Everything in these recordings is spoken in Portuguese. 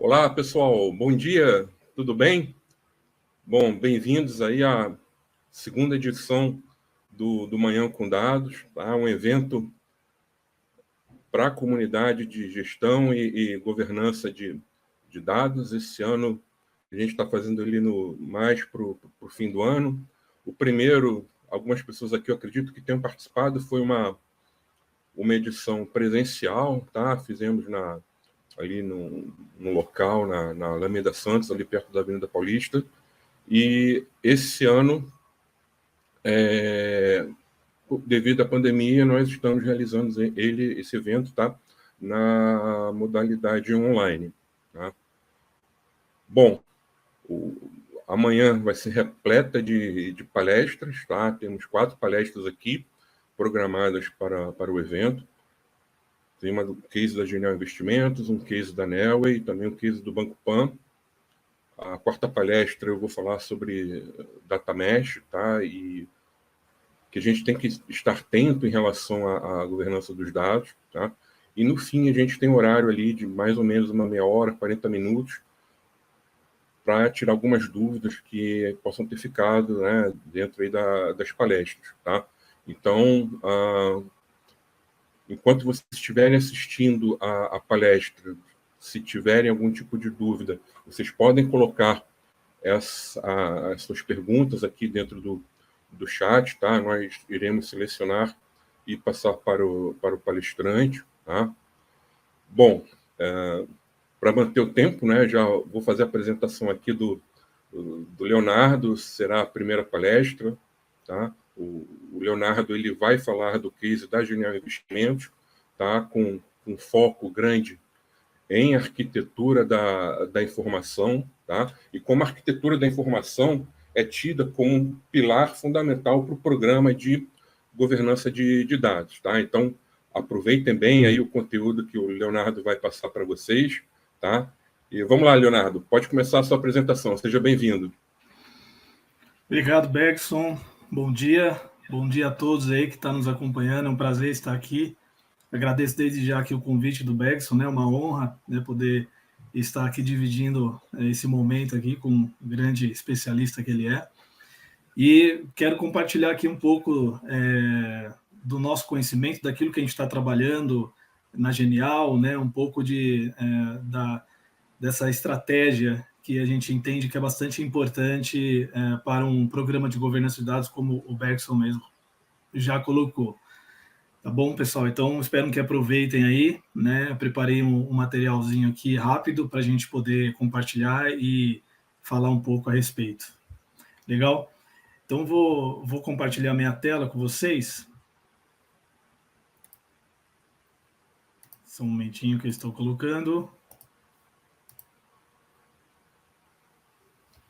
Olá, pessoal. Bom dia. Tudo bem? Bom, bem-vindos aí à segunda edição do Manhã com Dados, tá? Um evento para a comunidade de gestão e governança de dados. Esse ano a gente está fazendo ali mais para o fim do ano. O primeiro, algumas pessoas aqui eu acredito que tenham participado, foi uma edição presencial, tá? Fizemos ali no local, na Alameda Santos, ali perto da Avenida Paulista. E esse ano, devido à pandemia, nós estamos realizando esse evento, tá? Na modalidade online. Tá? Bom, amanhã vai ser repleta de palestras, tá? Temos 4 palestras aqui programadas para o evento. Tem uma do case da Genial Investimentos, um case da Nelway, também um case do Banco Pan. A 4ª palestra eu vou falar sobre Data Mesh, tá? E que a gente tem que estar atento em relação à governança dos dados, tá? E no fim a gente tem um horário ali de mais ou menos uma meia hora, 40 minutos, para tirar algumas dúvidas que possam ter ficado, né, dentro aí das palestras, tá? Então, enquanto vocês estiverem assistindo a palestra, se tiverem algum tipo de dúvida, vocês podem colocar as suas perguntas aqui dentro do chat, tá? Nós iremos selecionar e passar para o palestrante, tá? Bom, para manter o tempo, né, já vou fazer a apresentação aqui do Leonardo, será a primeira palestra, tá? O Leonardo ele vai falar do case da Genial Investimentos, tá? Com um foco grande em arquitetura da informação, tá? E como a arquitetura da informação é tida como um pilar fundamental para o programa de governança de dados, tá? Então, aproveitem bem aí o conteúdo que o Leonardo vai passar para vocês, tá? E vamos lá, Leonardo, pode começar a sua apresentação, seja bem-vindo. Obrigado, Bergson. Bom dia a todos aí que estão nos acompanhando, é um prazer estar aqui. Agradeço desde já aqui o convite do Bergson, né? Uma honra, né, poder estar aqui dividindo esse momento aqui com um grande especialista que ele é. E quero compartilhar aqui um pouco do nosso conhecimento, daquilo que a gente está trabalhando na Genial, né? Um pouco dessa estratégia que a gente entende que é bastante importante para um programa de governança de dados, como o Bergson mesmo já colocou. Tá bom, pessoal? Então, espero que aproveitem aí, né? Eu preparei um materialzinho aqui rápido para a gente poder compartilhar e falar um pouco a respeito. Legal? Então, vou compartilhar minha tela com vocês. Só um momentinho que eu estou colocando.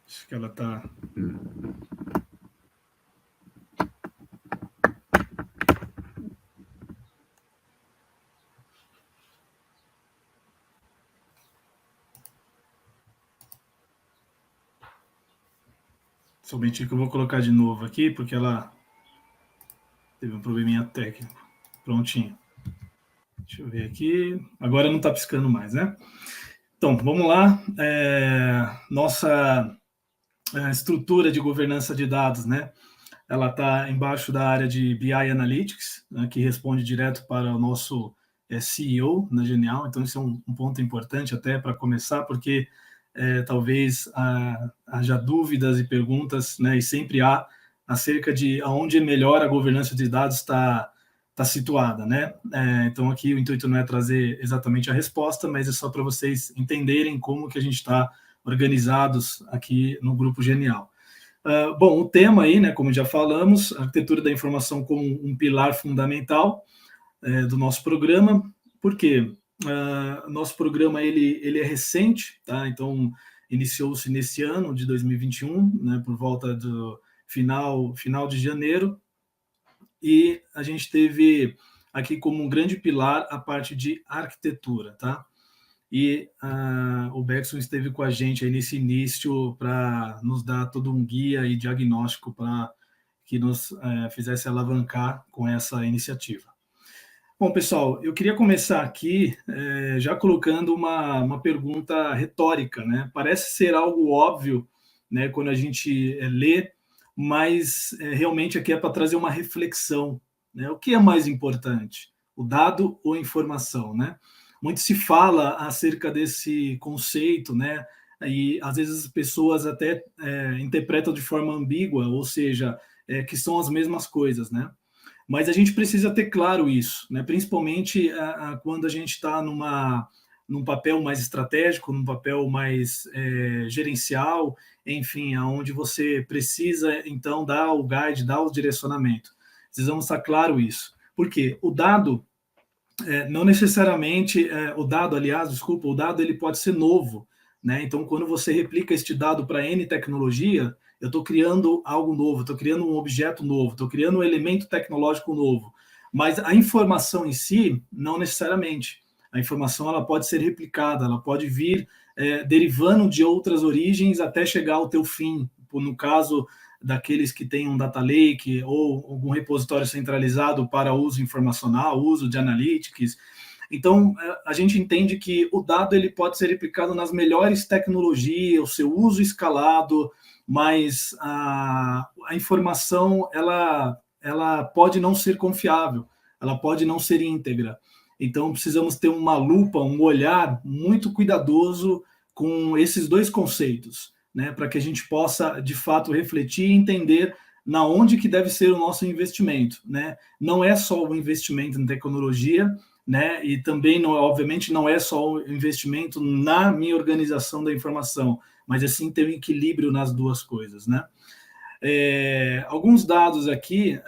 Acho que ela está... Somente que eu vou colocar de novo aqui, porque ela teve um probleminha técnico. Prontinho. Deixa eu ver aqui. Agora não está piscando mais, né? Então, vamos lá. Nossa estrutura de governança de dados, né? Ela está embaixo da área de BI Analytics, né, que responde direto para o nosso CEO na Genial. Então, isso é um ponto importante até para começar, porque talvez haja dúvidas e perguntas, né, e sempre há, acerca de aonde melhor a governança de dados está situada, né? Então, aqui o intuito não é trazer exatamente a resposta, mas é só para vocês entenderem como que a gente está organizados aqui no Grupo Genial. Bom, o tema aí, né, como já falamos, arquitetura da informação como um pilar fundamental do nosso programa. Por quê? Nosso programa ele é recente, tá? Então iniciou-se nesse ano de 2021, né, por volta do final de janeiro, e a gente teve aqui como um grande pilar a parte de arquitetura, tá? E o Bergson esteve com a gente aí nesse início para nos dar todo um guia e diagnóstico para que nos fizesse alavancar com essa iniciativa. Bom, pessoal, eu queria começar aqui já colocando uma pergunta retórica, né? Parece ser algo óbvio, né, quando a gente lê, mas realmente aqui é para trazer uma reflexão, né? O que é mais importante, o dado ou a informação, né? Muito se fala acerca desse conceito, né? E às vezes as pessoas até interpretam de forma ambígua, ou seja, que são as mesmas coisas, né? Mas a gente precisa ter claro isso, né? Principalmente quando a gente está num papel mais estratégico, num papel mais gerencial, enfim, onde você precisa, então, dar o guide, dar o direcionamento. Precisamos estar claro isso. Por quê? O dado, não necessariamente, o dado ele pode ser novo, né? Então, quando você replica este dado para N tecnologia, eu estou criando algo novo, estou criando um objeto novo, estou criando um elemento tecnológico novo. Mas a informação em si, não necessariamente. A informação ela pode ser replicada, ela pode vir derivando de outras origens até chegar ao teu fim. No caso daqueles que têm um data lake ou algum repositório centralizado para uso informacional, uso de analytics. Então, a gente entende que o dado ele pode ser replicado nas melhores tecnologias, o seu uso escalado, mas a informação ela pode não ser confiável, ela pode não ser íntegra. Então, precisamos ter uma lupa, um olhar muito cuidadoso com esses dois conceitos, né, para que a gente possa, de fato, refletir e entender na onde que deve ser o nosso investimento, né? Não é só o investimento em tecnologia, né? E também, não, obviamente, não é só o investimento na minha organização da informação, mas assim ter um equilíbrio nas duas coisas, né? Alguns dados aqui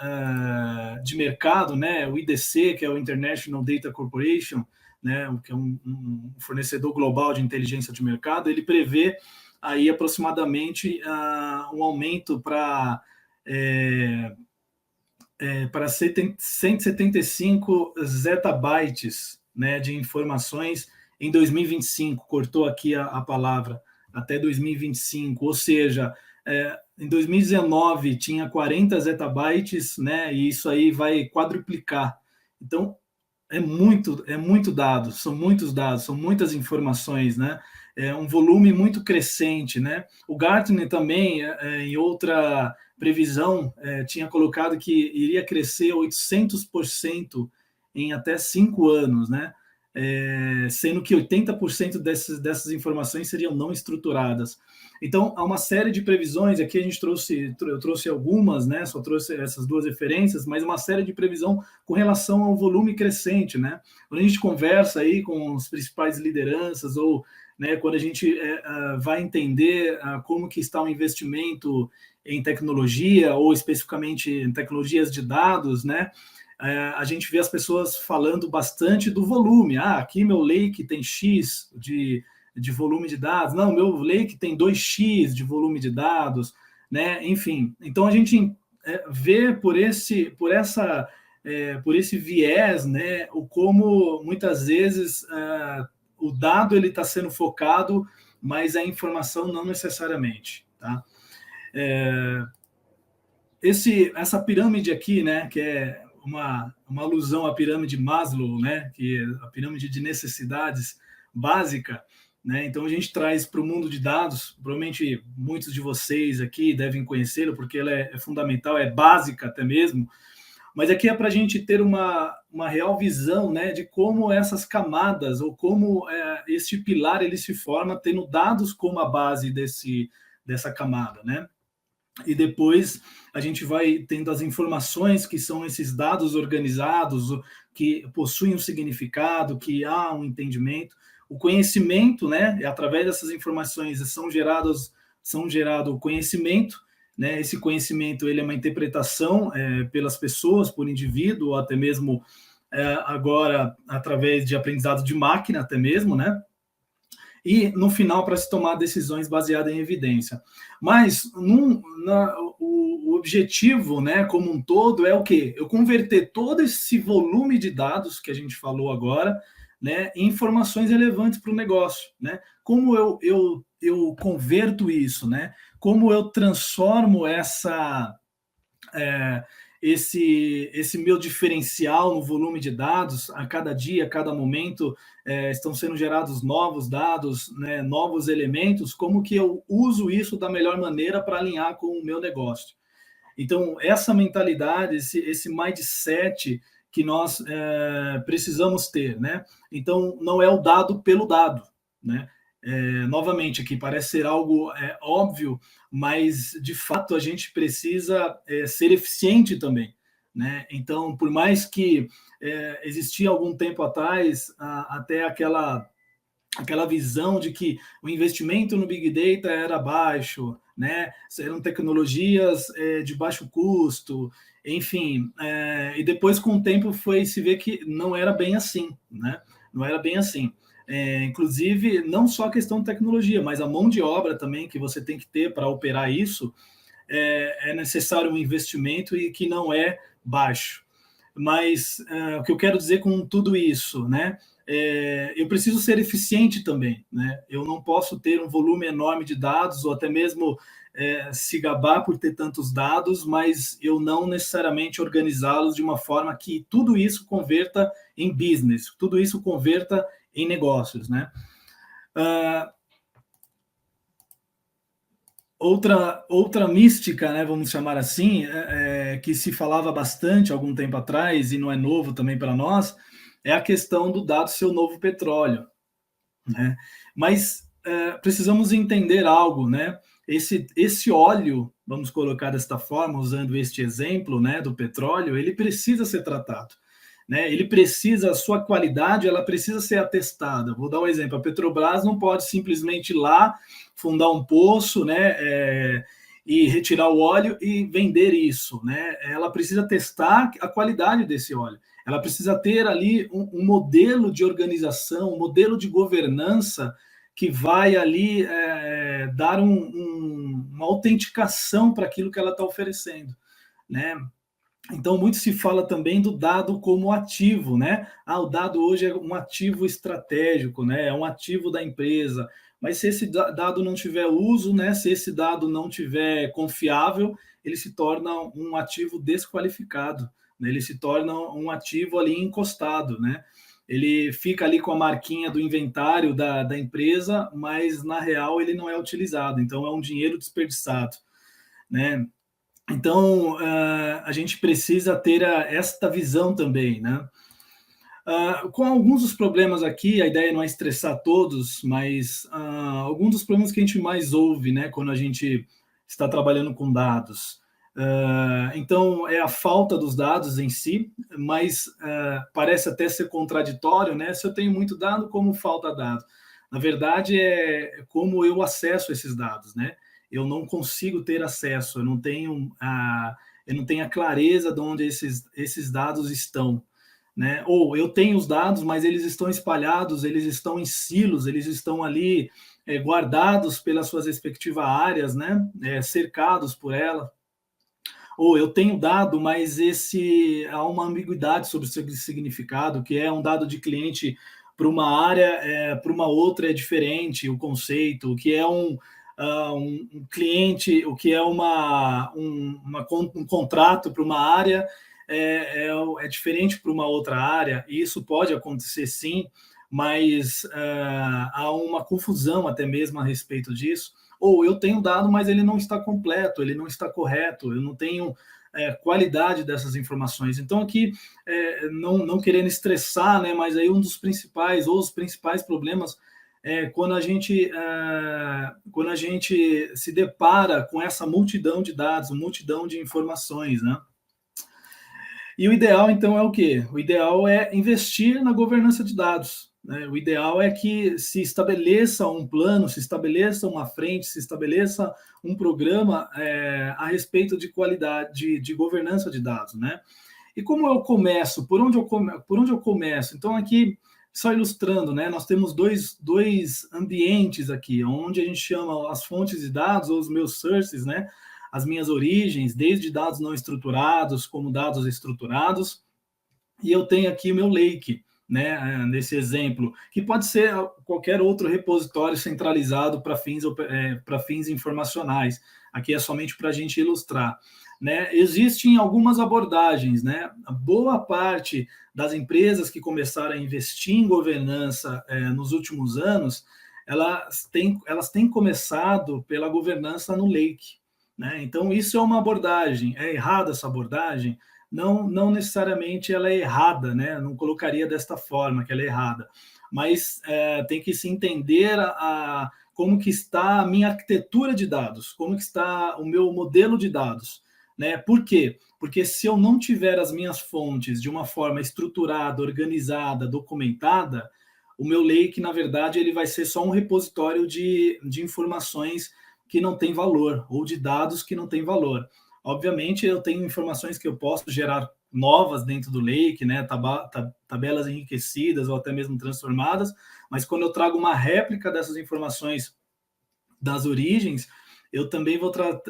de mercado, né? O IDC, que é o International Data Corporation, né? Que é um fornecedor global de inteligência de mercado, ele prevê aí aproximadamente um aumento para 175 zettabytes, né, de informações em 2025, cortou aqui a palavra, até 2025, ou seja, em 2019 tinha 40 zettabytes, né, e isso aí vai quadruplicar. Então, é muito dado, são muitos dados, são muitas informações, né? É um volume muito crescente, né? O Gartner também, em outra previsão, tinha colocado que iria crescer 800% em até 5 anos, né? Sendo que 80% dessas informações seriam não estruturadas. Então, há uma série de previsões, aqui a gente eu trouxe algumas, né? Só trouxe essas duas referências, mas uma série de previsão com relação ao volume crescente, né? Quando a gente conversa aí com as principais lideranças ou, né, quando a gente vai entender como que está o investimento em tecnologia ou especificamente em tecnologias de dados, né? A gente vê as pessoas falando bastante do volume. Aqui meu lake tem X de volume de dados. Não, meu lake tem 2x de volume de dados, né? Enfim, então a gente vê por esse viés, né? O como muitas vezes o dado ele está sendo focado, mas a informação não necessariamente, tá? Essa pirâmide aqui, né? Que é uma alusão à pirâmide Maslow, né? Que é a pirâmide de necessidades básica. Né? Então, a gente traz para o mundo de dados, provavelmente muitos de vocês aqui devem conhecê-lo, porque ela é fundamental, é básica até mesmo, mas aqui é para a gente ter uma real visão, né, de como essas camadas, ou como este pilar ele se forma, tendo dados como a base dessa camada, né? E depois a gente vai tendo as informações que são esses dados organizados, que possuem um significado, que há um entendimento. O conhecimento, né, através dessas informações são gerado conhecimento, né? Esse conhecimento ele é uma interpretação pelas pessoas, por indivíduo, ou até mesmo agora através de aprendizado de máquina, até mesmo, né? E no final para se tomar decisões baseadas em evidência. Mas o objetivo, né, como um todo é o quê? Eu converter todo esse volume de dados que a gente falou agora, né, em informações relevantes para o negócio, né? Como eu converto isso, né? Como eu transformo esse meu diferencial no volume de dados, a cada dia, a cada momento, estão sendo gerados novos dados, né, novos elementos, como que eu uso isso da melhor maneira para alinhar com o meu negócio. Então, essa mentalidade, esse mindset que nós precisamos ter, né? Então, não é o dado pelo dado, né? Novamente, aqui parece ser algo óbvio, mas de fato a gente precisa ser eficiente também, né? Então, por mais que existia algum tempo atrás até aquela visão de que o investimento no Big Data era baixo, né? Eram tecnologias de baixo custo, enfim, e depois com o tempo foi se ver que não era bem assim, né? Não era bem assim. Inclusive, não só a questão de tecnologia, mas a mão de obra também que você tem que ter para operar isso, é necessário um investimento e que não é baixo. Mas o que eu quero dizer com tudo isso, né? Eu preciso ser eficiente também, né? Eu não posso ter um volume enorme de dados ou até mesmo se gabar por ter tantos dados, mas eu não necessariamente organizá-los de uma forma que tudo isso converta em business, tudo isso converta em negócios, né? Outra mística, né, vamos chamar assim, que se falava bastante algum tempo atrás, e não é novo também para nós, é a questão do dado ser o novo petróleo, né? Mas precisamos entender algo, né? Esse óleo, vamos colocar desta forma, usando este exemplo, né, do petróleo, ele precisa ser tratado, né? Ele precisa, a sua qualidade, ela precisa ser atestada. Vou dar um exemplo: a Petrobras não pode simplesmente ir lá, fundar um poço, né, e retirar o óleo e vender isso, né? Ela precisa testar a qualidade desse óleo. Ela precisa ter ali um modelo de organização, um modelo de governança que vai ali dar uma autenticação para aquilo que ela está oferecendo, né? Então, muito se fala também do dado como ativo, né? O dado hoje é um ativo estratégico, né? É um ativo da empresa. Mas se esse dado não tiver uso, né? Se esse dado não tiver confiável, ele se torna um ativo desqualificado, né? Ele se torna um ativo ali encostado, né? Ele fica ali com a marquinha do inventário da empresa, mas na real ele não é utilizado. Então, é um dinheiro desperdiçado, né? Então, a gente precisa ter esta visão também, né? Com alguns dos problemas aqui, a ideia não é estressar todos, mas alguns dos problemas que a gente mais ouve, né, quando a gente está trabalhando com dados. Então, é a falta dos dados em si, mas parece até ser contraditório, né? Se eu tenho muito dado, como falta dado? Na verdade, é como eu acesso esses dados, né? Eu não consigo ter acesso, eu não tenho a clareza de onde esses dados estão, né? Ou eu tenho os dados, mas eles estão espalhados, eles estão em silos, eles estão ali guardados pelas suas respectivas áreas, né? Cercados por ela. Ou eu tenho dado, mas há uma ambiguidade sobre o seu significado, que é um dado de cliente para uma área, para uma outra é diferente o conceito, o que é um cliente, o que é um contrato para uma área é diferente para uma outra área, e isso pode acontecer sim, mas há uma confusão até mesmo a respeito disso. Ou eu tenho dado, mas ele não está completo, ele não está correto, eu não tenho qualidade dessas informações. Então, aqui, não querendo estressar, né, mas aí um dos principais, ou os principais problemas quando a gente se depara com essa multidão de dados, multidão de informações, né? E o ideal, então, é o quê? O ideal é investir na governança de dados, né? O ideal é que se estabeleça um plano, se estabeleça uma frente, se estabeleça um programa a respeito de qualidade, de governança de dados, né? E como eu começo? Por onde eu começo? Então, aqui, só ilustrando, né? Nós temos dois ambientes aqui, onde a gente chama as fontes de dados, ou os meus sources, né? As minhas origens, desde dados não estruturados, como dados estruturados, e eu tenho aqui o meu lake, né? Nesse exemplo, que pode ser qualquer outro repositório centralizado para fins informacionais. Aqui é somente para a gente ilustrar. né, existem algumas abordagens, né? A boa parte das empresas que começaram a investir em governança nos últimos anos, elas têm começado pela governança no Lake, né? Então, isso é uma abordagem. É errada essa abordagem? Não necessariamente ela é errada, né? Não colocaria desta forma que ela é errada, mas tem que se entender como que está a minha arquitetura de dados, como que está o meu modelo de dados, né? Por quê? Porque se eu não tiver as minhas fontes de uma forma estruturada, organizada, documentada, o meu lake, na verdade, ele vai ser só um repositório de informações que não tem valor, ou de dados que não tem valor. Obviamente, eu tenho informações que eu posso gerar novas dentro do lake, né? Tabelas enriquecidas ou até mesmo transformadas, mas quando eu trago uma réplica dessas informações das origens, eu também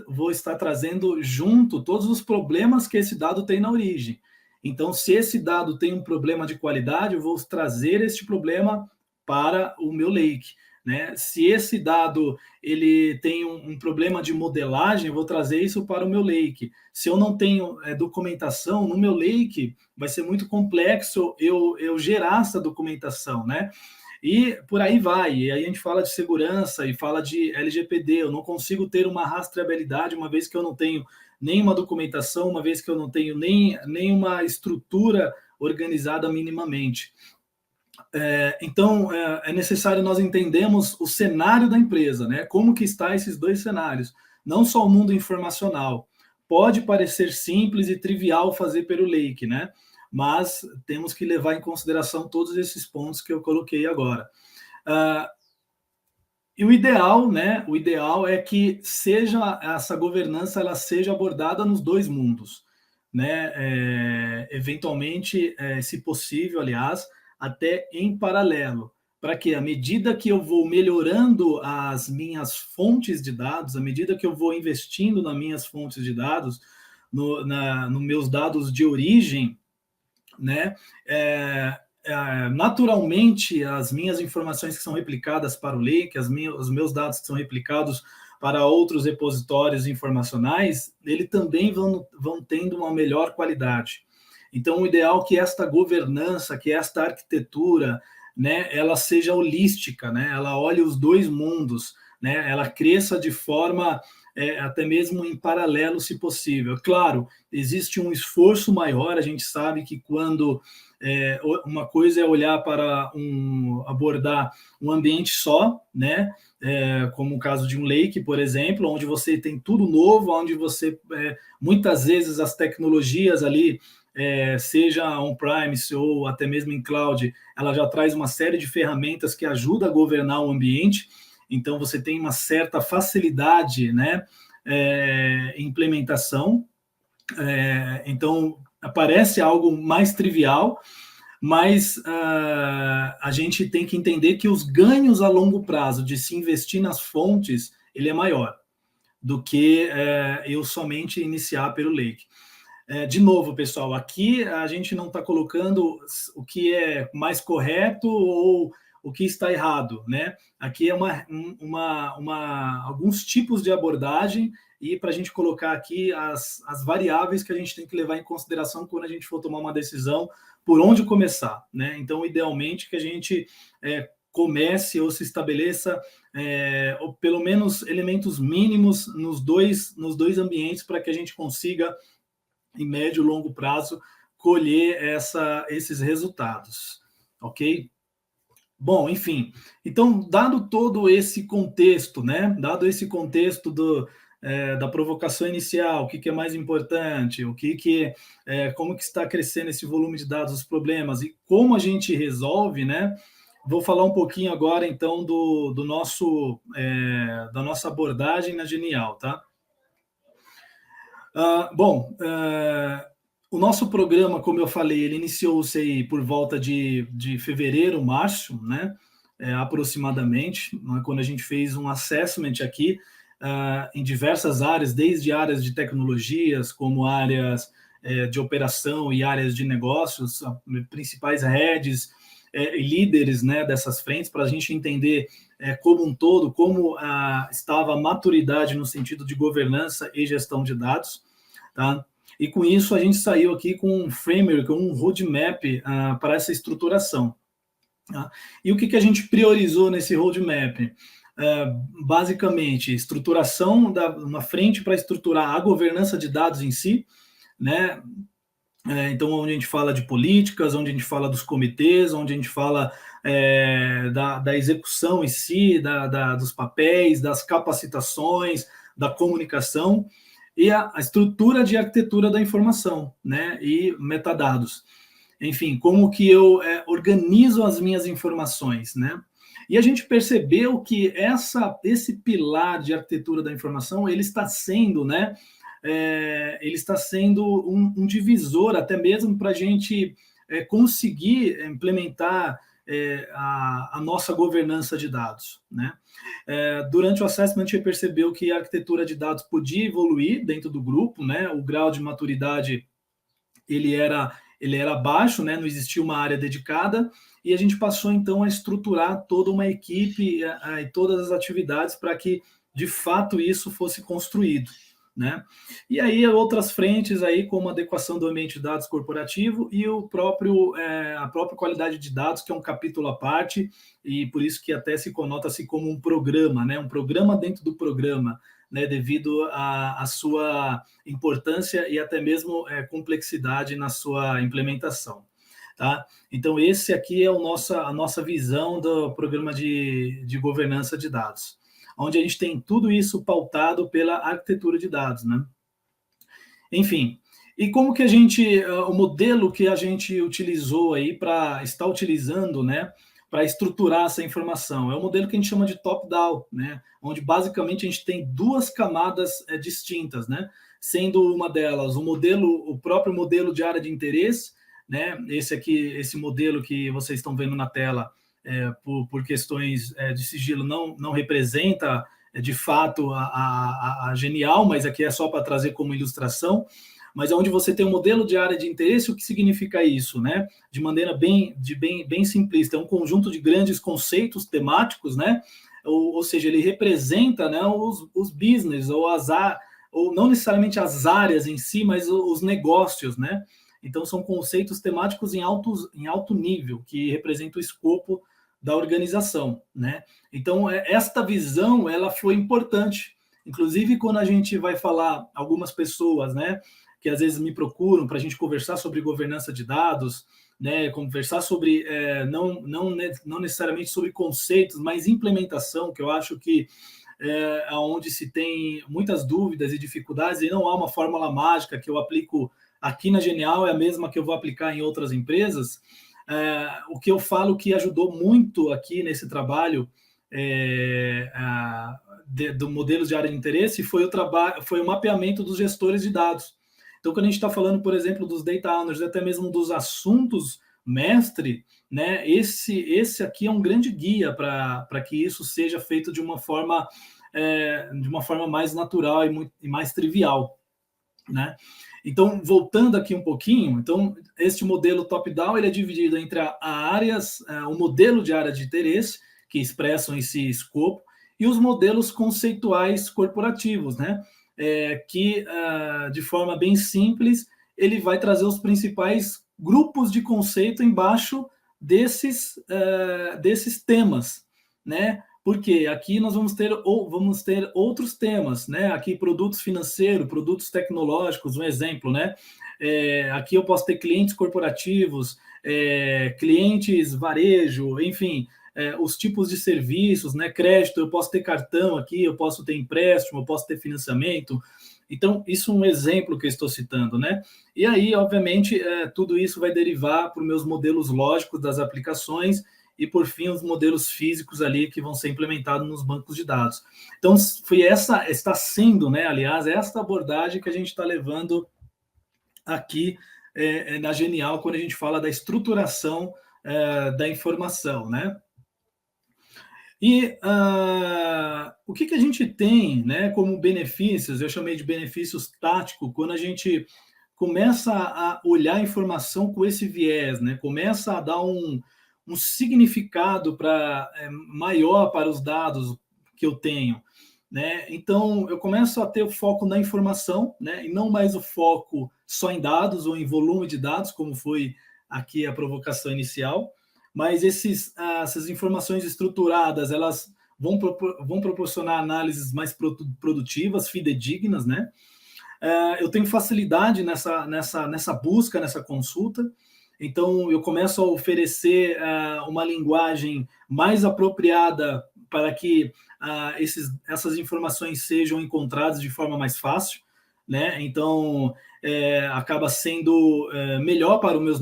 vou estar trazendo junto todos os problemas que esse dado tem na origem. Então, se esse dado tem um problema de qualidade, eu vou trazer este problema para o meu lake, né? Se esse dado ele tem um problema de modelagem, eu vou trazer isso para o meu lake. Se eu não tenho documentação no meu lake, vai ser muito complexo eu gerar essa documentação, né? E por aí vai. E aí a gente fala de segurança e fala de LGPD. Eu não consigo ter uma rastreabilidade uma vez que eu não tenho nenhuma documentação, uma vez que eu não tenho nenhuma estrutura organizada minimamente. Então, é necessário nós entendermos o cenário da empresa, né? Como que está esses dois cenários. Não só o mundo informacional. Pode parecer simples e trivial fazer pelo Lake, né? Mas temos que levar em consideração todos esses pontos que eu coloquei agora. E o ideal, né? O ideal é que essa governança ela seja abordada nos dois mundos, né? Eventualmente, se possível, aliás, até em paralelo, para que à medida que eu vou melhorando as minhas fontes de dados, à medida que eu vou investindo nas minhas fontes de dados, nos meus dados de origem, né? Naturalmente, as minhas informações que são replicadas para o Lake, os meus dados que são replicados para outros repositórios informacionais, eles também vão tendo uma melhor qualidade. Então, o ideal é que esta governança, que esta arquitetura, né, ela seja holística, né? Ela olhe os dois mundos, né? Ela cresça de forma até mesmo em paralelo, se possível. Claro, existe um esforço maior, a gente sabe que quando uma coisa é olhar para abordar um ambiente só, né? Como o caso de um lake, por exemplo, onde você tem tudo novo, onde você, muitas vezes, as tecnologias ali, seja on-premise ou até mesmo em cloud, ela já traz uma série de ferramentas que ajudam a governar o ambiente, então você tem uma certa facilidade, né, em implementação, então parece algo mais trivial, mas a gente tem que entender que os ganhos a longo prazo de se investir nas fontes, ele é maior do que eu somente iniciar pelo Lake. De novo, pessoal, aqui a gente não está colocando o que é mais correto ou o que está errado, né? Aqui é alguns tipos de abordagem e para a gente colocar aqui as variáveis que a gente tem que levar em consideração quando a gente for tomar uma decisão por onde começar, né? Então, idealmente, que a gente comece ou se estabeleça ou pelo menos elementos mínimos nos dois ambientes para que a gente consiga, em médio e longo prazo, colher esses resultados, ok? Bom, enfim, então, dado todo esse contexto, né? Dado esse contexto da provocação inicial, o que é mais importante, como que está crescendo esse volume de dados, os problemas e como a gente resolve, né? Vou falar um pouquinho agora, então, da nossa abordagem na Genial, tá? O nosso programa, como eu falei, ele iniciou-se por volta de fevereiro, março, né? Aproximadamente, quando a gente fez um assessment aqui em diversas áreas, desde áreas de tecnologias, como áreas de operação e áreas de negócios, principais heads e líderes, né, dessas frentes, para a gente entender como um todo, como estava a maturidade no sentido de governança e gestão de dados. tá? E com isso a gente saiu aqui com um framework, um roadmap para essa estruturação. Tá? E o que a gente priorizou nesse roadmap? Basicamente, estruturação uma frente para estruturar a governança de dados em si, né? Então, onde a gente fala de políticas, onde a gente fala dos comitês, onde a gente fala da execução em si, dos papéis, das capacitações, da comunicação, e a estrutura de arquitetura da informação, né? E metadados. Enfim, como que eu organizo as minhas informações, né? E a gente percebeu que esse pilar de arquitetura da informação, ele está sendo, né? Ele está sendo um divisor até mesmo para a gente conseguir implementar a nossa governança de dados, né? Durante o assessment, a gente percebeu que a arquitetura de dados podia evoluir dentro do grupo, né? O grau de maturidade ele era baixo, né? Não existia uma área dedicada, e a gente passou então a estruturar toda uma equipe e todas as atividades para que de fato isso fosse construído, né? E aí outras frentes aí, como a adequação do ambiente de dados corporativo e a própria qualidade de dados, que é um capítulo à parte, e por isso que até se conota-se como um programa, né? Um programa dentro do programa, né? Devido à sua importância e até mesmo complexidade na sua implementação. Tá? Então, esse aqui é a nossa visão do programa de governança de dados, onde a gente tem tudo isso pautado pela arquitetura de dados, né? Enfim, e como que o modelo que a gente utilizou aí está utilizando, né, para estruturar essa informação? É um modelo que a gente chama de top-down, né, onde basicamente a gente tem duas camadas distintas, né, sendo uma delas o próprio modelo de área de interesse, né, esse modelo que vocês estão vendo na tela, por questões de sigilo, não representa de fato a Genial, mas aqui é só para trazer como ilustração, mas onde você tem um modelo de área de interesse. O que significa isso, né? De maneira bem simplista, é um conjunto de grandes conceitos temáticos, né? Ou seja, ele representa, né, os business, ou não necessariamente as áreas em si, mas os negócios, né? Então, são conceitos temáticos em alto nível, que representam o escopo da organização, né? Então, esta visão, ela foi importante. Inclusive, quando a gente vai falar, algumas pessoas, né, que às vezes me procuram para a gente conversar sobre governança de dados, né, conversar sobre, não necessariamente sobre conceitos, mas implementação, que eu acho que onde se tem muitas dúvidas e dificuldades, e não há uma fórmula mágica que eu aplico aqui na Genial, é a mesma que eu vou aplicar em outras empresas. O que eu falo que ajudou muito aqui nesse trabalho do modelo de área de interesse foi o mapeamento dos gestores de dados. Então, quando a gente está falando, por exemplo, dos data owners, até mesmo dos assuntos mestre, né, esse aqui é um grande guia para que isso seja feito de uma forma mais natural e mais trivial, né? Então, voltando aqui um pouquinho, então, este modelo top-down ele é dividido entre o modelo de área de interesse, que expressam esse escopo, e os modelos conceituais corporativos, né? Que, de forma bem simples, ele vai trazer os principais grupos de conceito embaixo desses temas, né? Porque aqui nós vamos ter outros temas, né? Aqui produtos financeiros, produtos tecnológicos, um exemplo, né? Aqui eu posso ter clientes corporativos, clientes varejo, enfim, os tipos de serviços, né? Crédito, eu posso ter cartão aqui, eu posso ter empréstimo, eu posso ter financiamento. Então, isso é um exemplo que eu estou citando, né? E aí, obviamente, tudo isso vai derivar para os meus modelos lógicos das aplicações e, por fim, os modelos físicos ali que vão ser implementados nos bancos de dados. Então, está sendo, né, aliás, esta abordagem que a gente está levando aqui na Genial, quando a gente fala da estruturação da informação, né? E o que a gente tem, né, como benefícios, eu chamei de benefícios táticos, quando a gente começa a olhar a informação com esse viés, né, começa a dar um significado maior para os dados que eu tenho. né? Então, eu começo a ter o foco na informação, né? E não mais o foco só em dados ou em volume de dados, como foi aqui a provocação inicial, mas essas informações estruturadas, elas vão proporcionar análises mais produtivas, fidedignas, né? Eu tenho facilidade nessa busca, nessa consulta, então eu começo a oferecer uma linguagem mais apropriada para que essas informações sejam encontradas de forma mais fácil, né? Então acaba sendo melhor para os meus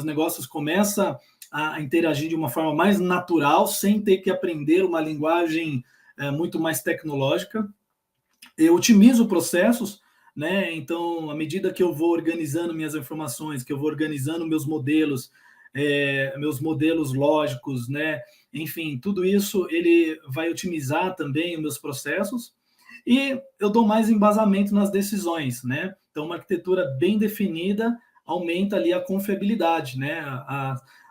negócios começam a interagir de uma forma mais natural, sem ter que aprender uma linguagem muito mais tecnológica. Eu otimizo processos, né? Então, à medida que eu vou organizando minhas informações, que eu vou organizando meus modelos lógicos, né? Enfim, tudo isso ele vai otimizar também os meus processos e eu dou mais embasamento nas decisões, né? Então, uma arquitetura bem definida aumenta ali a confiabilidade, né?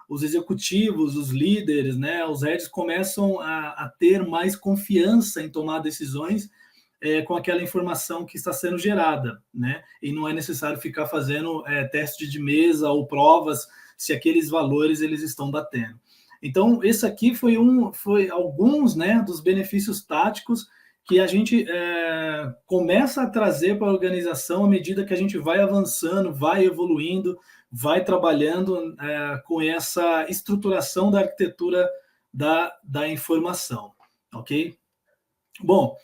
Os executivos, os líderes, né? Os heads começam a ter mais confiança em tomar decisões com aquela informação que está sendo gerada, né? E não é necessário ficar fazendo teste de mesa ou provas se aqueles valores eles estão batendo. Então, esse aqui foi alguns, né, dos benefícios táticos que a gente começa a trazer para a organização à medida que a gente vai avançando, vai evoluindo, vai trabalhando com essa estruturação da arquitetura da informação, ok? Bom,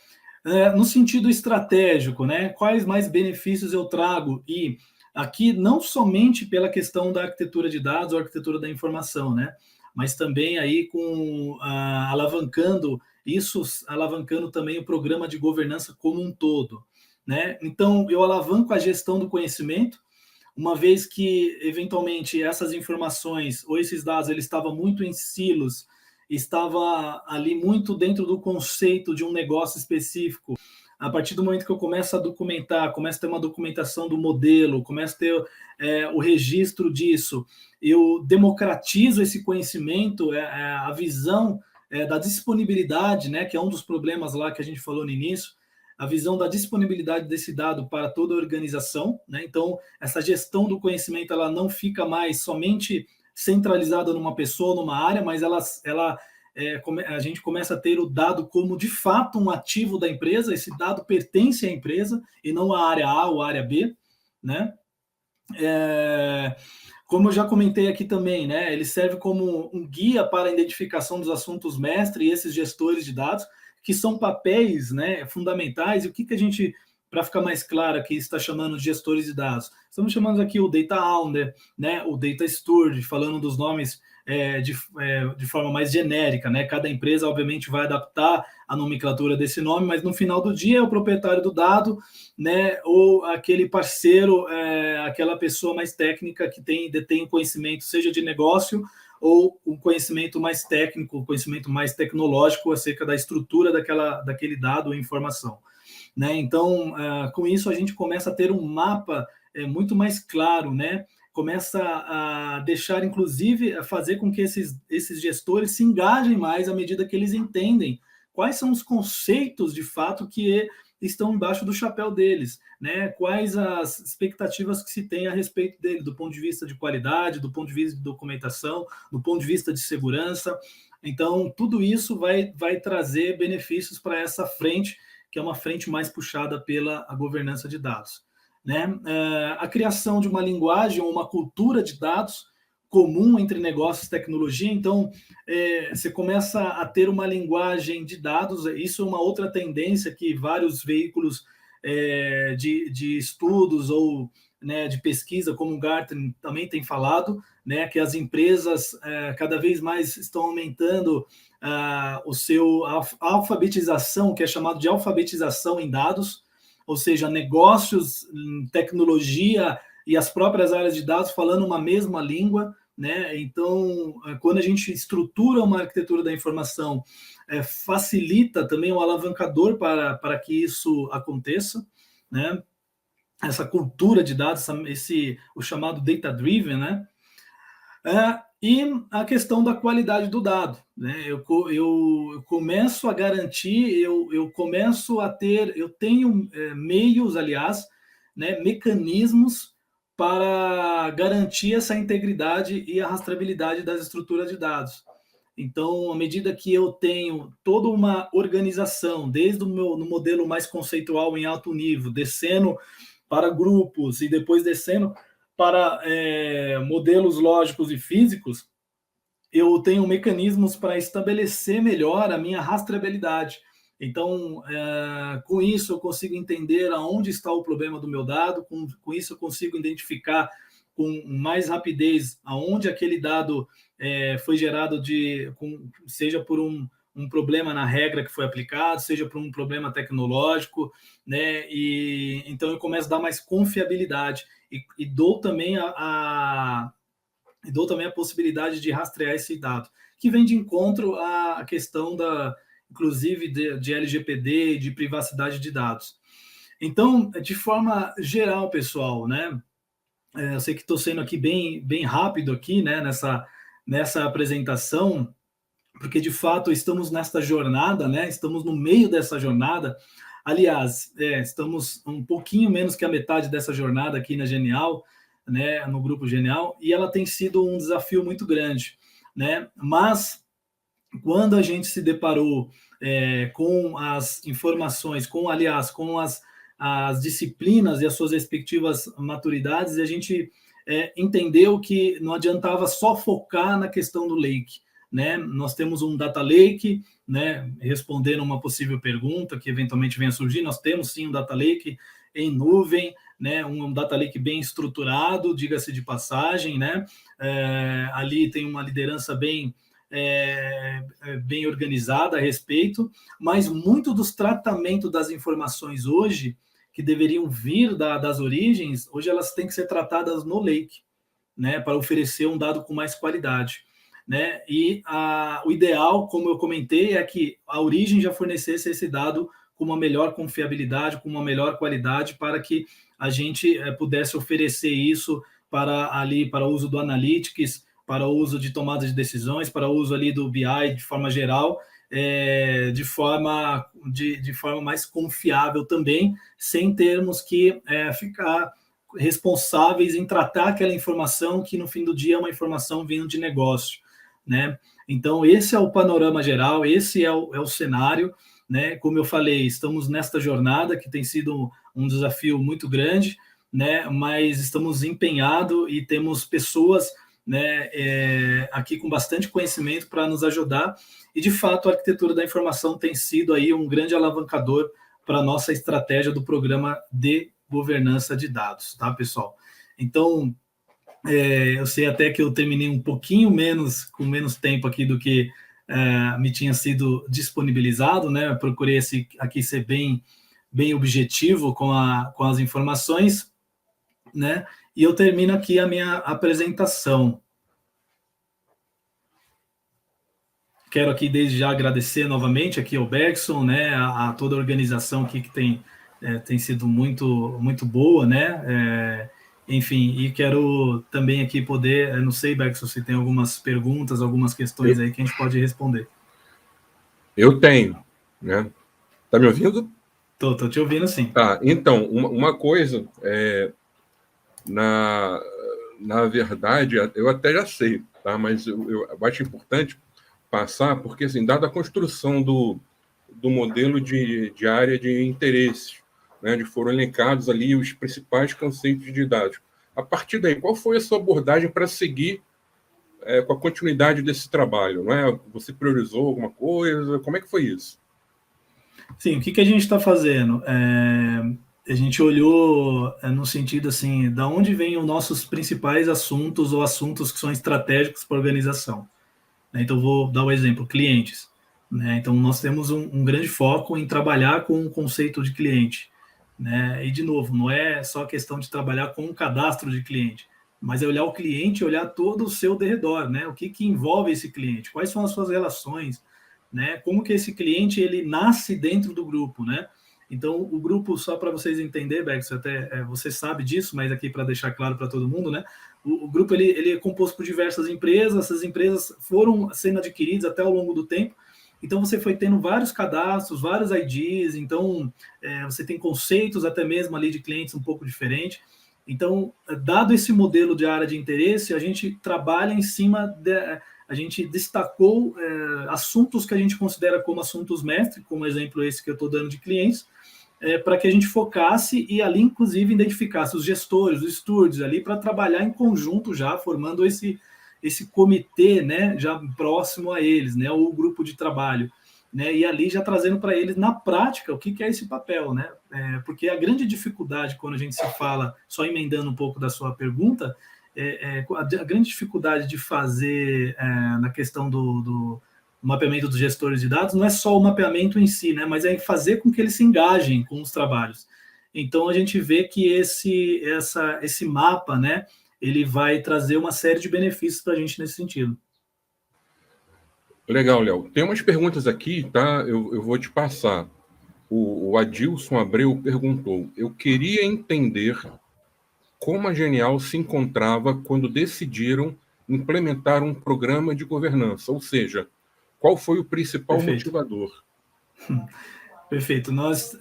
no sentido estratégico, né, quais mais benefícios eu trago? E aqui não somente pela questão da arquitetura de dados ou arquitetura da informação, né, mas também aí alavancando também o programa de governança como um todo, né? Então, eu alavanco a gestão do conhecimento, uma vez que, eventualmente, essas informações ou esses dados eles estavam muito em silos, estava ali muito dentro do conceito de um negócio específico. A partir do momento que eu começo a documentar, começo a ter uma documentação do modelo, começo a ter o registro disso, eu democratizo esse conhecimento, a visão da disponibilidade, né, que é um dos problemas lá que a gente falou no início, a visão da disponibilidade desse dado para toda a organização, né? Então, essa gestão do conhecimento ela não fica mais somente centralizada numa pessoa, numa área, mas a gente começa a ter o dado como, de fato, um ativo da empresa, esse dado pertence à empresa e não à área A ou à área B, né? Como eu já comentei aqui também, né, ele serve como um guia para a identificação dos assuntos mestre e esses gestores de dados, que são papéis, né, fundamentais. E o que a gente, para ficar mais claro aqui, está chamando de gestores de dados? Estamos chamando aqui o Data Owner, né, o Data Steward, falando dos nomes de forma mais genérica, né? Cada empresa, obviamente, vai adaptar a nomenclatura desse nome, mas no final do dia é o proprietário do dado, né? Ou aquele parceiro, aquela pessoa mais técnica que detém o conhecimento, seja de negócio ou um conhecimento mais técnico, um conhecimento mais tecnológico acerca da estrutura daquele dado ou informação, né? Então, com isso, a gente começa a ter um mapa muito mais claro, né? Começa a deixar, inclusive, a fazer com que esses gestores se engajem mais à medida que eles entendem quais são os conceitos, de fato, que estão embaixo do chapéu deles, né? Quais as expectativas que se tem a respeito dele, do ponto de vista de qualidade, do ponto de vista de documentação, do ponto de vista de segurança. Então, tudo isso vai trazer benefícios para essa frente, que é uma frente mais puxada pela governança de dados, né? A criação de uma linguagem ou uma cultura de dados comum entre negócios e tecnologia. Então, você começa a ter uma linguagem de dados. Isso é uma outra tendência que vários veículos de estudos ou, né, de pesquisa, como o Gartner também tem falado, né, que as empresas cada vez mais estão aumentando a alfabetização, que é chamado de alfabetização em dados, ou seja, negócios, tecnologia e as próprias áreas de dados falando uma mesma língua, né? Então, quando a gente estrutura uma arquitetura da informação, facilita também o alavancador para que isso aconteça, né? Essa cultura de dados, o chamado data-driven, né? E a questão da qualidade do dado, né? Eu começo a garantir, eu começo a ter, eu tenho meios, aliás, né, mecanismos para garantir essa integridade e a rastreabilidade das estruturas de dados. Então, à medida que eu tenho toda uma organização, desde o meu no modelo mais conceitual em alto nível, descendo para grupos e depois descendo para modelos lógicos e físicos, eu tenho mecanismos para estabelecer melhor a minha rastreabilidade. Então, com isso, eu consigo entender aonde está o problema do meu dado, com isso, eu consigo identificar com mais rapidez aonde aquele dado foi gerado, seja por um problema na regra que foi aplicado, seja por um problema tecnológico, né? E então eu começo a dar mais confiabilidade e dou também a possibilidade de rastrear esse dado, que vem de encontro à questão inclusive de LGPD, de privacidade de dados. Então, de forma geral, pessoal, né? Eu sei que estou sendo aqui bem rápido aqui, né? Nessa apresentação, porque de fato estamos nesta jornada, né? Estamos no meio dessa jornada. Aliás, estamos um pouquinho menos que a metade dessa jornada aqui na Genial, né? No Grupo Genial, e ela tem sido um desafio muito grande, né? Mas quando a gente se deparou com as informações, com as disciplinas e as suas respectivas maturidades, a gente entendeu que não adiantava só focar na questão do lake, né? Nós temos um data lake, né? Respondendo uma possível pergunta que eventualmente venha a surgir, nós temos sim um data lake em nuvem, né? Um data lake bem estruturado, diga-se de passagem, né? Ali tem uma liderança bem organizada a respeito, mas muito dos tratamentos das informações hoje, que deveriam vir das origens, hoje elas têm que ser tratadas no lake, né, para oferecer um dado com mais qualidade, né? E o ideal, como eu comentei, é que a origem já fornecesse esse dado com uma melhor confiabilidade, com uma melhor qualidade, para que a gente pudesse oferecer isso para o uso do Analytics, para o uso de tomada de decisões, para o uso ali do BI de forma geral, de forma mais confiável também, sem termos que ficar responsáveis em tratar aquela informação que no fim do dia é uma informação vindo de negócio, né? Então esse é o panorama geral, esse é o cenário, né? Como eu falei, estamos nesta jornada que tem sido um desafio muito grande, né? Mas estamos empenhados e temos pessoas, né, aqui com bastante conhecimento para nos ajudar, e de fato a arquitetura da informação tem sido aí um grande alavancador para a nossa estratégia do programa de governança de dados, tá, pessoal? Então, eu sei até que eu terminei um pouquinho com menos tempo aqui do que me tinha sido disponibilizado, né? Eu procurei aqui ser bem objetivo com as informações, né? E eu termino aqui a minha apresentação. Quero aqui desde já agradecer novamente aqui ao Bergson, né, a toda a organização aqui que tem sido muito, muito boa, né? Enfim, e quero também aqui poder, não sei, Bergson, se tem algumas perguntas, algumas questões aí que a gente pode responder. Eu tenho, né? Tá me ouvindo? Tô te ouvindo, sim. Tá, então, uma coisa, na verdade, eu até já sei, tá? Mas eu acho importante passar, porque, assim, dada a construção do modelo de área de interesse, né, onde foram elencados ali os principais conceitos de dados. A partir daí, qual foi a sua abordagem para seguir com a continuidade desse trabalho? Não é? Você priorizou alguma coisa? Como é que foi isso? Sim, o que a gente está fazendo? A gente olhou no sentido assim, da onde vêm os nossos principais assuntos ou assuntos que são estratégicos para a organização. Então, vou dar o exemplo, clientes, né? Então, nós temos um grande foco em trabalhar com o conceito de cliente, né? E, de novo, não é só questão de trabalhar com um cadastro de cliente, mas é olhar o cliente e olhar todo o seu derredor, né? O que envolve esse cliente, quais são as suas relações, né? Como que esse cliente ele nasce dentro do grupo, né? Então, o grupo, só para vocês entenderem, Bex, até você sabe disso, mas aqui para deixar claro para todo mundo, né? o grupo ele é composto por diversas empresas, essas empresas foram sendo adquiridas até ao longo do tempo, então você foi tendo vários cadastros, vários IDs, então você tem conceitos até mesmo ali de clientes um pouco diferentes. Então, dado esse modelo de área de interesse, a gente trabalha em cima, a gente destacou assuntos que a gente considera como assuntos mestre, como exemplo esse que eu estou dando de clientes, para que a gente focasse e ali, inclusive, identificasse os gestores, os stewards ali, para trabalhar em conjunto já, formando esse comitê, né, já próximo a eles, né, ou grupo de trabalho, né, e ali já trazendo para eles na prática o que é esse papel, né, porque a grande dificuldade quando a gente se fala, só emendando um pouco da sua pergunta, a grande dificuldade de fazer na questão do mapeamento dos gestores de dados não é só o mapeamento em si, né, mas é fazer com que eles se engajem com os trabalhos. Então a gente vê que esse mapa, né, ele vai trazer uma série de benefícios para a gente nesse sentido. Legal, Léo. Tem umas perguntas aqui, tá? Eu vou te passar. O Adilson Abreu perguntou: eu queria entender como a Genial se encontrava quando decidiram implementar um programa de governança, ou seja, qual foi o principal motivador? Perfeito. Nós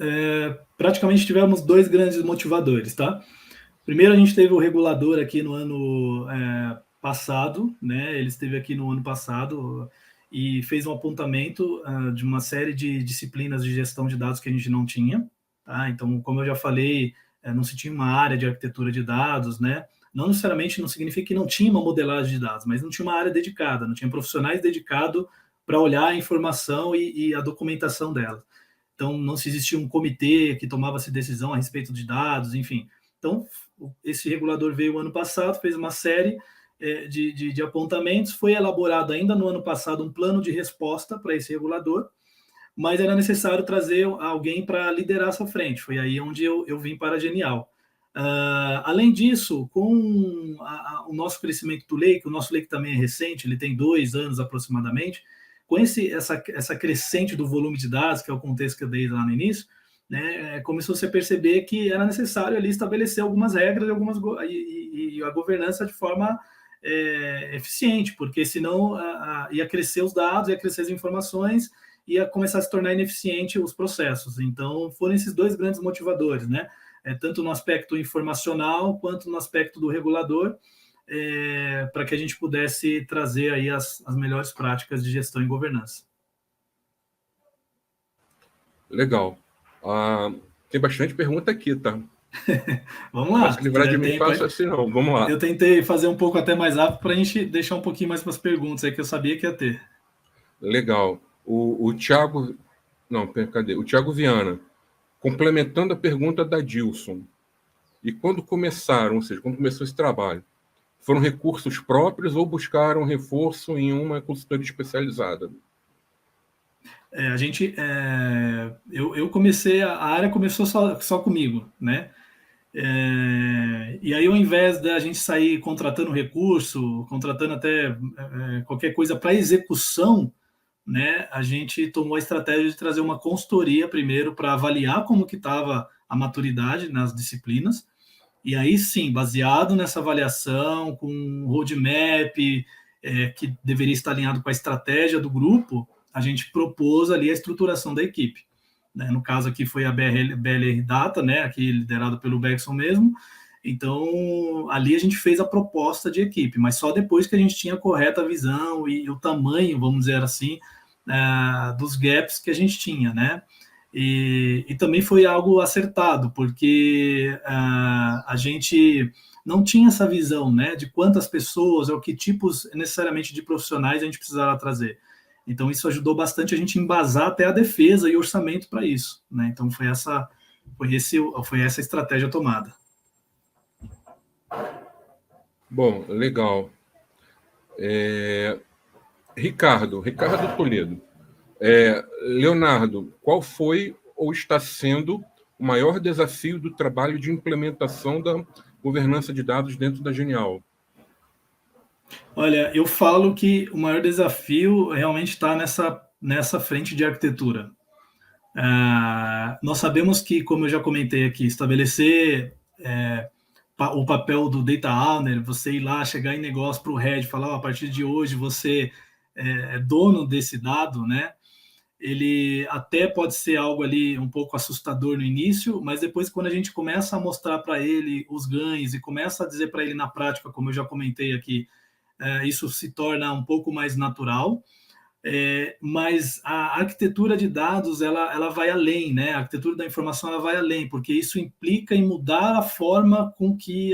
praticamente tivemos dois grandes motivadores, tá? Primeiro, a gente teve o regulador aqui no ano passado, né? Ele esteve aqui no ano passado e fez um apontamento de uma série de disciplinas de gestão de dados que a gente não tinha, tá? Então, como eu já falei, não se tinha uma área de arquitetura de dados, né? Não necessariamente não significa que não tinha uma modelagem de dados, mas não tinha uma área dedicada, não tinha profissionais dedicados para olhar a informação e a documentação dela. Então, não se existia um comitê que tomava-se decisão a respeito de dados, enfim. Então, esse regulador veio ano passado, fez uma série de apontamentos, foi elaborado ainda no ano passado um plano de resposta para esse regulador, mas era necessário trazer alguém para liderar essa frente. Foi aí onde eu vim para a Genial. Além disso, com o nosso crescimento do Lake, o nosso Lake também é recente, ele tem 2 anos aproximadamente, com essa crescente do volume de dados, que é o contexto que eu dei lá no início, né, começou -se a perceber que era necessário ali estabelecer algumas regras e a governança de forma eficiente, porque senão ia crescer os dados, ia crescer as informações, ia começar a se tornar ineficiente os processos. Então, foram esses dois grandes motivadores, né? Tanto no aspecto informacional, quanto no aspecto do regulador, para que a gente pudesse trazer aí as melhores práticas de gestão e governança. Legal. Tem bastante pergunta aqui, tá? Vamos lá. Mas se livrar de mim fácil assim não. Vamos lá. Eu tentei fazer um pouco até mais rápido para a gente deixar um pouquinho mais para as perguntas aí que eu sabia que ia ter. Legal. O Thiago... Não, cadê? O Thiago Viana, complementando a pergunta da Dilson. E quando começaram, ou seja, quando começou esse trabalho, foram recursos próprios ou buscaram reforço em uma consultoria especializada? Eu comecei, a área começou só comigo, né? E aí, ao invés da gente sair contratando recurso, contratando até qualquer coisa para execução, né, a gente tomou a estratégia de trazer uma consultoria primeiro para avaliar como que estava a maturidade nas disciplinas, e aí sim, baseado nessa avaliação, com um roadmap que deveria estar alinhado com a estratégia do grupo, a gente propôs ali a estruturação da equipe. Né? No caso aqui foi a BLR Data, né? Aqui liderado pelo Bergson mesmo. Então, ali a gente fez a proposta de equipe, mas só depois que a gente tinha a correta visão e o tamanho, vamos dizer assim, dos gaps que a gente tinha, né? E também foi algo acertado, porque a gente não tinha essa visão, né, de quantas pessoas ou que tipos necessariamente de profissionais a gente precisava trazer. Então, isso ajudou bastante a gente embasar até a defesa e orçamento para isso, né? Então, foi essa estratégia tomada. Bom, legal. Ricardo Toledo. Leonardo, qual foi ou está sendo o maior desafio do trabalho de implementação da governança de dados dentro da Genial? Olha, eu falo que o maior desafio realmente está nessa frente de arquitetura. Nós sabemos que, como eu já comentei aqui, estabelecer o papel do data owner, você ir lá, chegar em negócio para o head, falar, a partir de hoje você é dono desse dado, né? Ele até pode ser algo ali um pouco assustador no início, mas depois quando a gente começa a mostrar para ele os ganhos e começa a dizer para ele na prática, como eu já comentei aqui, isso se torna um pouco mais natural. Mas a arquitetura de dados ela vai além, né? A arquitetura da informação ela vai além, porque isso implica em mudar a forma com que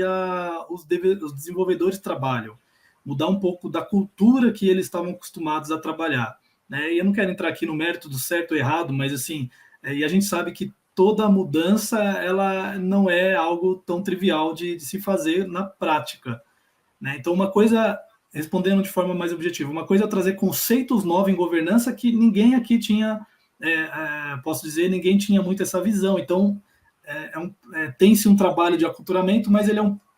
os desenvolvedores trabalham, mudar um pouco da cultura que eles estavam acostumados a trabalhar, né? E eu não quero entrar aqui no mérito do certo ou errado, mas assim, e a gente sabe que toda mudança ela não é algo tão trivial de se fazer na prática, né? Então, uma coisa, respondendo de forma mais objetiva, uma coisa é trazer conceitos novos em governança que ninguém aqui tinha, posso dizer, ninguém tinha muito essa visão. Então, tem-se um trabalho de aculturamento, mas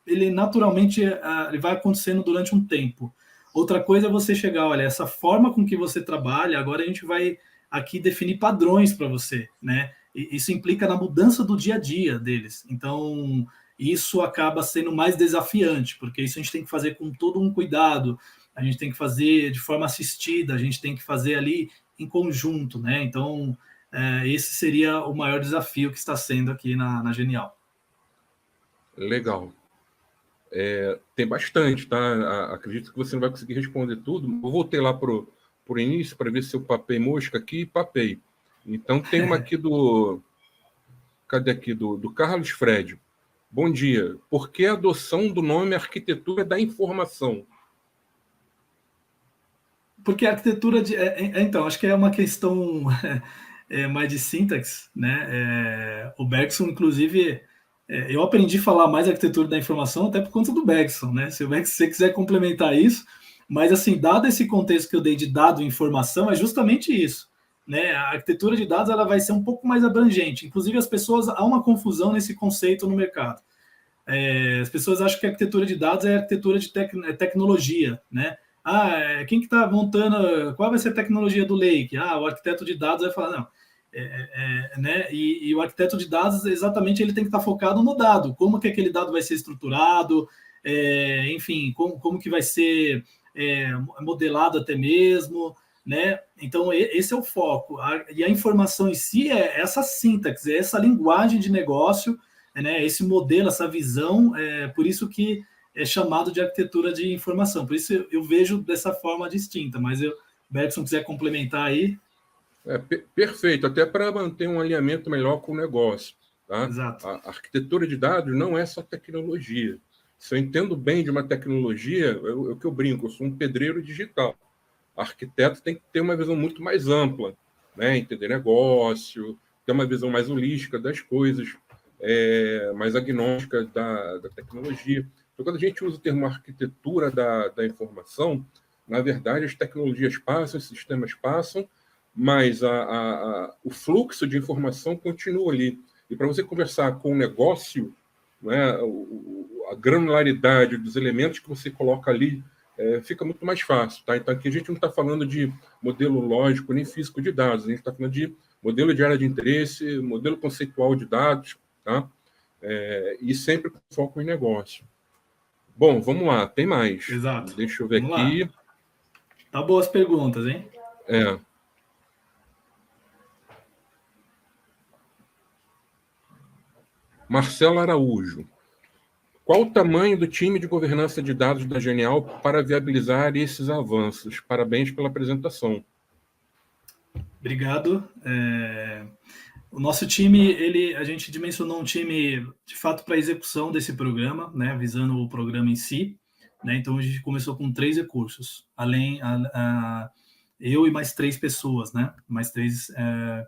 ele naturalmente ele vai acontecendo durante um tempo. Outra coisa é você chegar, olha, essa forma com que você trabalha, agora a gente vai aqui definir padrões para você, né? E isso implica na mudança do dia a dia deles. Então, isso acaba sendo mais desafiante, porque isso a gente tem que fazer com todo um cuidado, a gente tem que fazer de forma assistida, a gente tem que fazer ali em conjunto, né? Então, esse seria o maior desafio que está sendo aqui na Genial. Legal. Tem bastante, tá? Acredito que você não vai conseguir responder tudo. Eu voltei lá pro início para ver se eu papei mosca aqui e papei. Então, tem uma aqui Cadê aqui? Do Carlos Fred. Bom dia. Por que a adoção do nome Arquitetura da Informação? Porque a arquitetura então, acho que é uma questão mais de sintaxe, né? O Bergson, inclusive, eu aprendi a falar mais arquitetura da informação até por conta do Bergson, né? Se você quiser complementar isso, mas assim, dado esse contexto que eu dei de dado e informação, é justamente isso, né? A arquitetura de dados ela vai ser um pouco mais abrangente. Inclusive, há uma confusão nesse conceito no mercado. As pessoas acham que a arquitetura de dados é arquitetura de tecnologia, né? Quem que está montando, qual vai ser a tecnologia do Lake? O arquiteto de dados vai falar, não, né? E o arquiteto de dados, exatamente, ele tem que estar focado no dado, como que aquele dado vai ser estruturado, enfim, como que vai ser modelado até mesmo, né? Então, esse é o foco. E a informação em si é essa sintaxe, é essa linguagem de negócio, né? Esse modelo, essa visão, por isso que é chamado de arquitetura de informação. Por isso eu vejo dessa forma distinta, mas Bergson, quiser complementar aí. Perfeito, até para manter um alinhamento melhor com o negócio. Tá? Exato. A arquitetura de dados não é só tecnologia. Se eu entendo bem de uma tecnologia, é o que eu brinco, eu sou um pedreiro digital. O arquiteto tem que ter uma visão muito mais ampla, né? Entender negócio, ter uma visão mais holística das coisas, mais agnóstica da tecnologia. Então, quando a gente usa o termo arquitetura da informação, na verdade, as tecnologias passam, os sistemas passam, mas o fluxo de informação continua ali. E para você conversar com o negócio, né, a granularidade dos elementos que você coloca ali fica muito mais fácil. Tá? Então, aqui a gente não está falando de modelo lógico nem físico de dados, a gente está falando de modelo de área de interesse, modelo conceitual de dados, tá? E sempre com foco em negócio. Bom, vamos lá, tem mais. Exato. Deixa eu ver aqui. Tá boas perguntas, hein? Marcelo Araújo. Qual o tamanho do time de governança de dados da Genial para viabilizar esses avanços? Parabéns pela apresentação. Obrigado. O nosso time, a gente dimensionou um time, de fato, para a execução desse programa, né, visando o programa em si. Né, então, a gente começou com 3 recursos, além eu e mais 3 pessoas, né, mais 3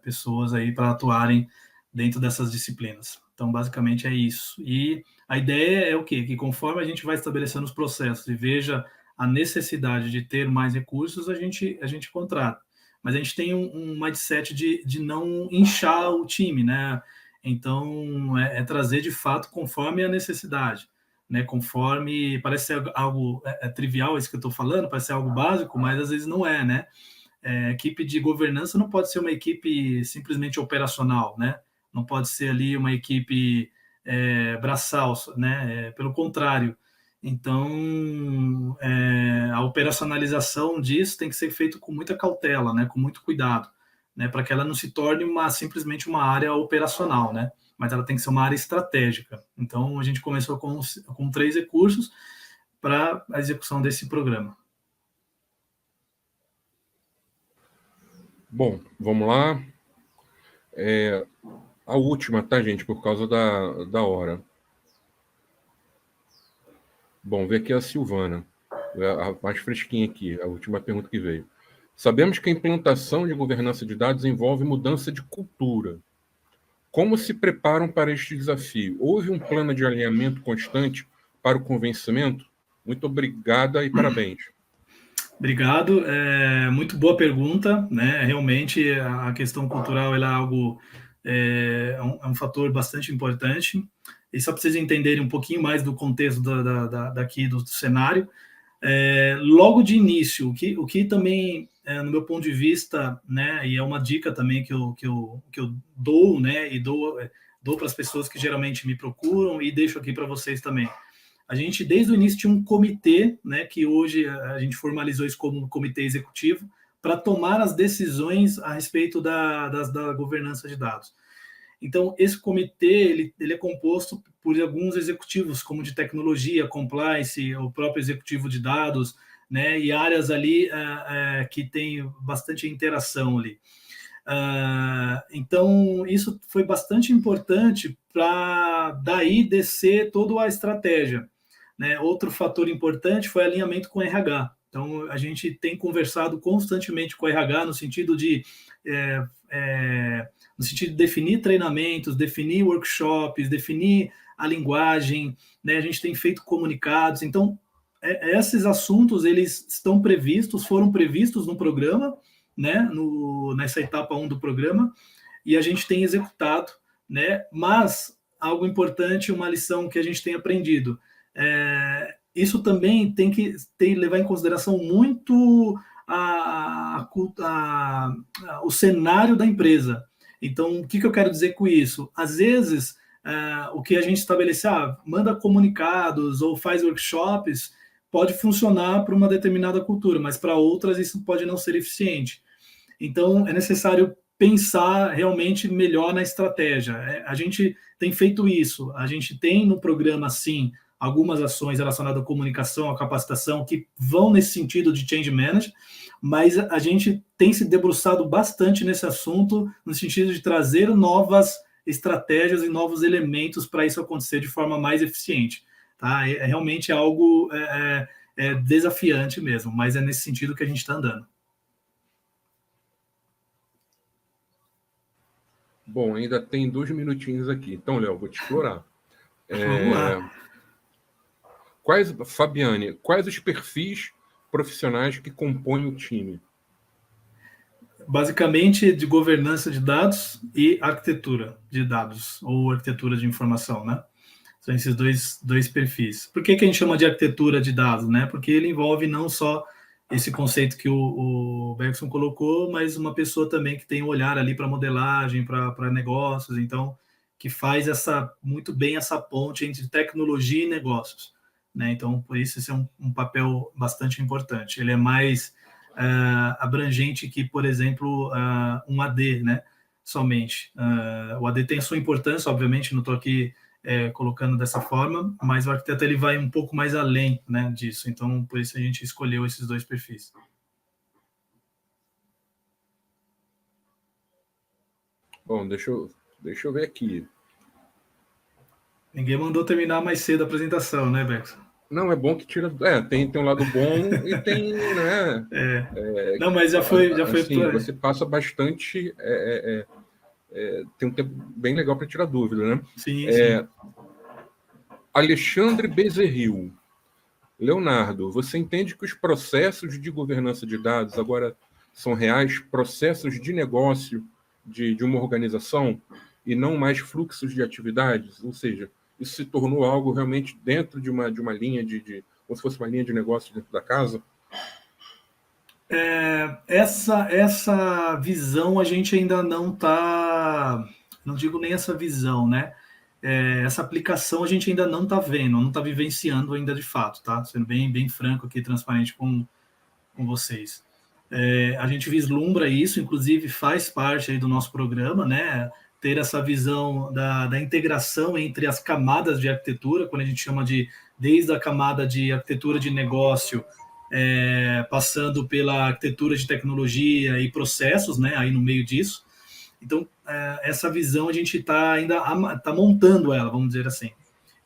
pessoas aí para atuarem dentro dessas disciplinas. Então, basicamente, é isso. E a ideia é o quê? Que conforme a gente vai estabelecendo os processos e veja a necessidade de ter mais recursos, a gente contrata. Mas a gente tem um mindset de não inchar o time, né? Então, trazer de fato conforme a necessidade, né? Conforme, parece ser algo trivial isso que eu estou falando, parece ser algo básico, mas às vezes não é, né? Equipe de governança não pode ser uma equipe simplesmente operacional, né? Não pode ser ali uma equipe braçal, né? Pelo contrário. Então, a operacionalização disso tem que ser feito com muita cautela, né? Com muito cuidado, né? Para que ela não se torne simplesmente uma área operacional, né? Mas ela tem que ser uma área estratégica. Então, a gente começou com 3 recursos para a execução desse programa. Bom, vamos lá. A última, tá, gente? Por causa da hora. Bom, vê aqui a Silvana, a mais fresquinha aqui, a última pergunta que veio. Sabemos que a implantação de governança de dados envolve mudança de cultura. Como se preparam para este desafio? Houve um plano de alinhamento constante para o convencimento? Muito obrigada e parabéns. Obrigado, muito boa pergunta, né? Realmente a questão cultural ela é algo, é um fator bastante importante. E só para vocês entenderem um pouquinho mais do contexto daqui do cenário, logo de início, o que também, no meu ponto de vista, né, e é uma dica também que eu dou, né, e dou para as pessoas que geralmente me procuram e deixo aqui para vocês também. A gente, desde o início, tinha um comitê, né, que hoje a gente formalizou isso como comitê executivo, para tomar as decisões a respeito da governança de dados. Então, esse comitê ele é composto por alguns executivos, como de tecnologia, compliance, o próprio executivo de dados, né, e áreas ali que tem bastante interação ali. Então, isso foi bastante importante para daí descer toda a estratégia. Né? Outro fator importante foi alinhamento com o RH. Então, a gente tem conversado constantemente com o RH no sentido de definir treinamentos, definir workshops, definir a linguagem, né? A gente tem feito comunicados. Então, esses assuntos, eles estão previstos, foram previstos no programa, né? Nessa etapa 1 do programa, e a gente tem executado, né? Mas, algo importante, uma lição que a gente tem aprendido, isso também tem que levar em consideração muito o cenário da empresa. Então, o que eu quero dizer com isso? Às vezes, o que a gente estabelece, manda comunicados ou faz workshops, pode funcionar para uma determinada cultura, mas para outras isso pode não ser eficiente. Então, é necessário pensar realmente melhor na estratégia. A gente tem feito isso, a gente tem no programa, sim, algumas ações relacionadas à comunicação, à capacitação, que vão nesse sentido de change management, mas a gente tem se debruçado bastante nesse assunto, no sentido de trazer novas estratégias e novos elementos para isso acontecer de forma mais eficiente. Tá? Realmente algo desafiante mesmo, mas é nesse sentido que a gente está andando. Bom, ainda tem 2 minutinhos aqui. Então, Léo, vou te explorar. Vamos lá. Fabiane, quais os perfis profissionais que compõem o time? Basicamente, de governança de dados e arquitetura de dados, ou arquitetura de informação, né? São esses dois perfis. Por que a gente chama de arquitetura de dados, né? Porque ele envolve não só esse conceito que o Bergson colocou, mas uma pessoa também que tem um olhar ali para modelagem, para negócios, então, que faz muito bem essa ponte entre tecnologia e negócios. Né? Então, por isso, esse é um papel bastante importante. Ele é mais abrangente que, por exemplo, um AD, né? Somente. O AD tem a sua importância, obviamente, não estou aqui colocando dessa forma, mas o arquiteto ele vai um pouco mais além, né, disso. Então, por isso a gente escolheu esses dois perfis. Bom, deixa eu ver aqui. Ninguém mandou terminar mais cedo a apresentação, né, Bergson? Não, é bom que tira. Tem um lado bom e tem, né? Não, mas já foi assim, você passa bastante. Tem um tempo bem legal para tirar dúvida, né? Sim, sim. Alexandre Bezerril. Leonardo, você entende que os processos de governança de dados agora são reais processos de negócio de uma organização e não mais fluxos de atividades? Ou seja, isso se tornou algo realmente dentro de uma linha como se fosse uma linha de negócio dentro da casa? Essa visão a gente ainda não está, não digo nem essa visão, né? essa aplicação a gente ainda não está vendo, não está vivenciando ainda de fato, tá? Sendo bem franco aqui, transparente com vocês. A gente vislumbra isso, inclusive faz parte aí do nosso programa, né? Ter essa visão da integração entre as camadas de arquitetura, quando a gente chama desde a camada de arquitetura de negócio, passando pela arquitetura de tecnologia e processos, né? Aí no meio disso. Então, essa visão a gente ainda está montando ela, vamos dizer assim.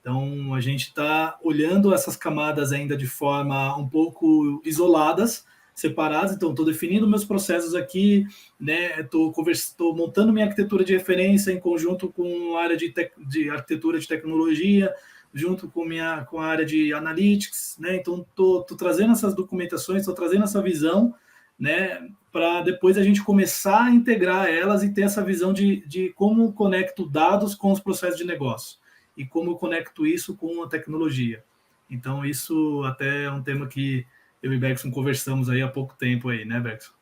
Então, a gente está olhando essas camadas ainda de forma um pouco isoladas, separadas. Então, estou definindo meus processos aqui, né? Estou montando minha arquitetura de referência em conjunto com a área de arquitetura de tecnologia, junto com a área de analytics, né? Então, estou trazendo essas documentações, estou trazendo essa visão, né? Para depois a gente começar a integrar elas e ter essa visão de como conecto dados com os processos de negócio e como eu conecto isso com a tecnologia. Então, isso até é um tema que eu e Bergson conversamos aí há pouco tempo aí, né, Bergson?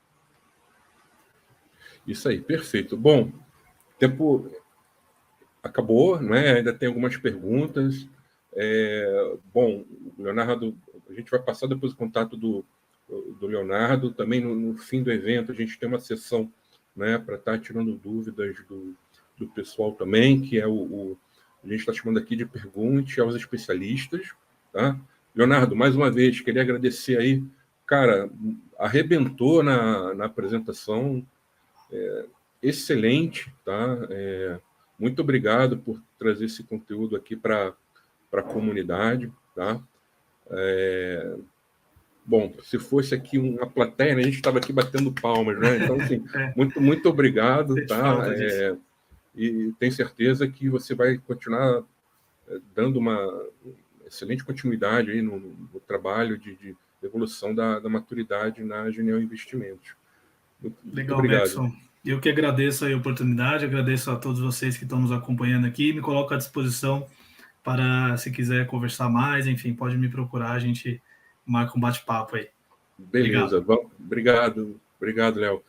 Isso aí, perfeito. Bom, o tempo acabou, né? Ainda tem algumas perguntas. Bom, Leonardo, a gente vai passar depois o contato do Leonardo. Também no fim do evento a gente tem uma sessão, né, para estar tirando dúvidas do pessoal também, que é a gente está chamando aqui de Pergunte aos Especialistas, tá? Leonardo, mais uma vez, queria agradecer aí. Cara, arrebentou na apresentação, excelente, tá? Muito obrigado por trazer esse conteúdo aqui para a comunidade, tá? Bom, se fosse aqui uma plateia, né, a gente estava aqui batendo palmas, né? Então, assim, muito obrigado, tá? E tenho certeza que você vai continuar dando uma excelente continuidade aí no trabalho de evolução da maturidade na Genial Investimentos. Legal, obrigado. Bergson. Eu que agradeço a oportunidade, agradeço a todos vocês que estão nos acompanhando aqui, me coloco à disposição para, se quiser conversar mais, enfim, pode me procurar, a gente marca um bate-papo aí. Beleza, obrigado, Léo.